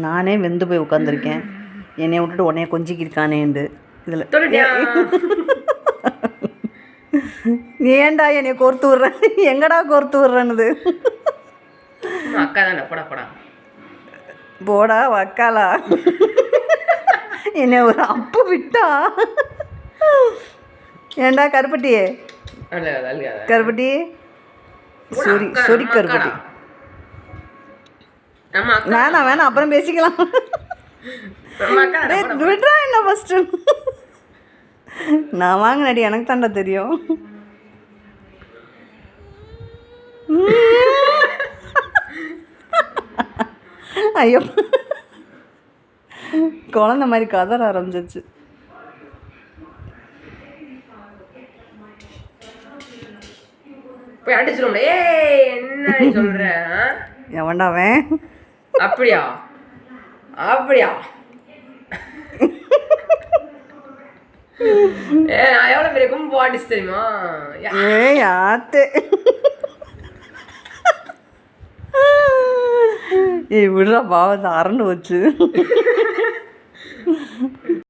நானே வெந்து போய் உட்காந்துருக்கேன், என்னை விட்டுட்டு உன்னைய கொஞ்சிக்கிருக்கானேண்டு. இதில் நீ ஏன்டா என்னைய கோர்த்து விட்ற, எங்கடா கோர்த்து விட்றன்னுது. அக்கா தானே, போடா போடா போடா வக்காலா. என்னை ஒரு அப்பு விட்டா. ஏண்டா கருப்பட்டியே, கருப்பட்டி சொரி கருப்பட்டி. வேணாம் அப்புறம் பேசிக்கலாம். விட்றா என்ன ஃபஸ்ட்டு. நான் வாங்கினடி, எனக்கு தாண்டா தெரியும். ஐயோ, குழந்த மாதிரி கதற ஆரம்பிச்சிச்சு. போய் அடிச்சிருவோம். என்ன சொல்ற? எவன்டாவன்? அப்படியா அப்படியா? நான் எவ்வளோ பெரிய கும்பு அடிச்சு தெரியுமா? ஏய் ஆத்து. விடுறா பாவத்தை அரண்டு வச்சு.